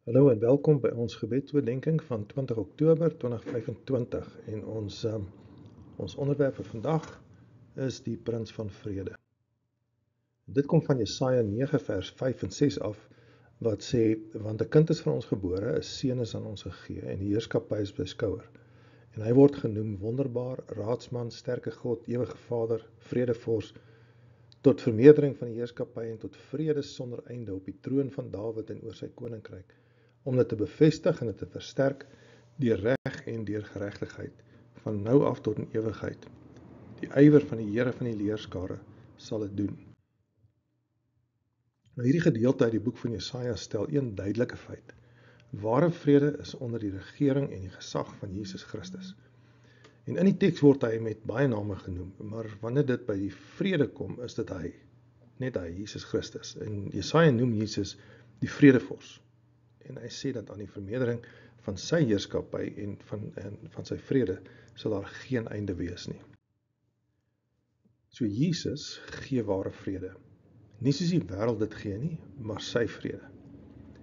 Hallo en welkom by ons gebedsoordenkings van 20 Oktober 2025 en ons onderwerp vir vandag is die Prins van Vrede. Dit kom van Jesaja 9 vers 5 en 6 af wat sê, want 'n kind is vir ons gebore, 'n seun is aan ons gegee en die heerskappy is by sy skouer. En hy word genoem wonderbaar, raadsman, sterke God, ewige Vader, vredevors, tot vermeerdering van die heerskappy en tot vrede sonder einde op die troon van Dawid en oor sy koninkryk, om dit te bevestig en dit te versterk deur reg en deur geregtigheid, van nou af tot in ewigheid. Die ywer van die Here van die leerskare sal dit doen. Nou hierdie gedeelte uit die boek van Jesaja stel een duidelike feit. Ware vrede is onder die regering en die gesag van Jesus Christus. En in die teks word hy met baie name genoem, maar wanneer dit by die vrede kom, is dit hy, net hy, Jesus Christus. En Jesaja noem Jesus die vredevors. En hy sê dat aan die vermeerdering van sy heerskappy en van sy vrede sal daar geen einde wees nie. So Jesus gee ware vrede. Nie soos die wêreld dit gee nie, maar sy vrede.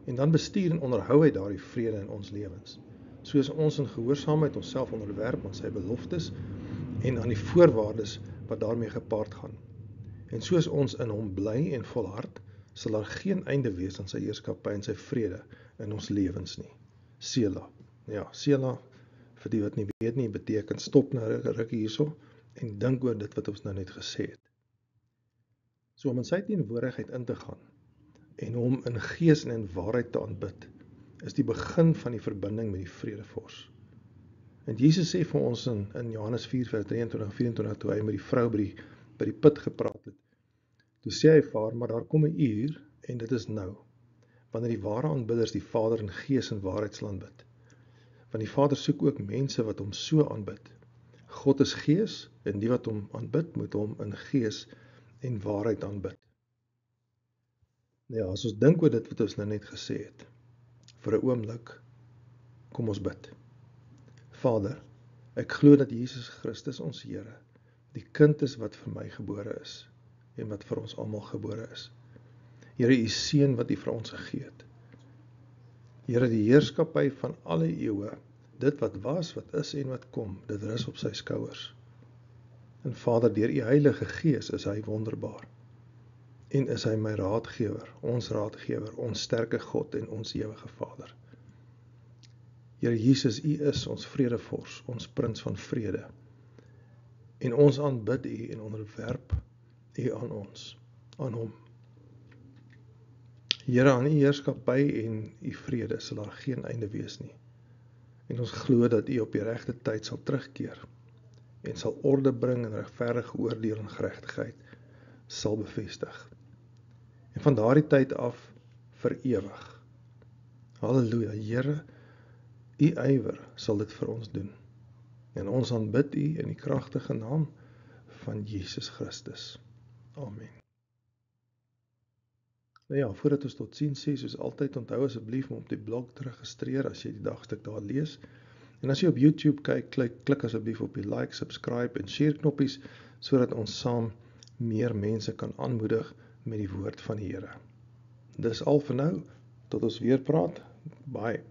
En dan bestuur en onderhou hy daardie vrede in ons lewens. Soos ons in gehoorsaamheid onsself onderwerp aan sy beloftes en aan die voorwaardes wat daarmee gepaard gaan. En soos ons in hom bly en volhard, sal daar geen einde wees aan sy heerskappy en sy vrede in ons lewens nie. Sela. Ja, Sela, vir die wat nie weet nie, beteken stop nou rukkie hierso en dink oor dit wat ons nou net gesê het. So om in sy teenwoordigheid in te gaan en hom in gees en in waarheid te aanbid, is die begin van die verbinding met die vredevors. En Jesus sê vir ons in Johannes 4 vers 23-24, toe hy met die vrou by die put gepraat het, toe sê hy vir haar, maar daar kom 'n uur, en dit is nou, wanneer die ware aanbidders die Vader in gees en waarheid sal aanbid. Want die Vader soek ook mense wat hom so aanbid. God is gees, en die wat hom aanbid, moet hom in gees en waarheid aanbid. Ja, as ons dink oor dit wat ons nou net gesê het, vir 'n oomblik, kom ons bid. Vader, ek glo dat Jesus Christus ons Here, die kind is wat vir my gebore is, en wat vir ons almal gebore is. Here, u seun wat u vir ons gegee het. Here, die heerskappy van alle eeue, dit wat was, wat is en wat kom, dit rus op sy skouers. En Vader, deur u Heilige Gees is hy wonderbaar. En is hy my raadgewer, ons sterke God en ons ewige Vader. Here Jesus, u is ons vredevors, ons prins van vrede. En ons aanbid u en onderwerp u aan ons, aan hom. Here, aan u heerskappy en u vrede sal daar geen einde wees nie. En ons glo dat u op die regte tyd sal terugkeer en sal orde bring en regverdige oordeel en geregtigheid sal bevestig. En van daardie tyd af vir ewig. Halleluja, Here, u ywer sal dit vir ons doen. En ons aanbid u in die kragtige naam van Jesus Christus. Amen. Nou ja, voordat ons tot sien sê, soos altyd, onthou asseblief om op die blog te registreer as jy die dagstuk daar lees. En as jy op YouTube kyk, klik asseblief op die like, subscribe en share knoppies, sodat ons saam meer mense kan aanmoedig met die woord van die Here. Dis al vir nou, tot ons weer praat. Bye.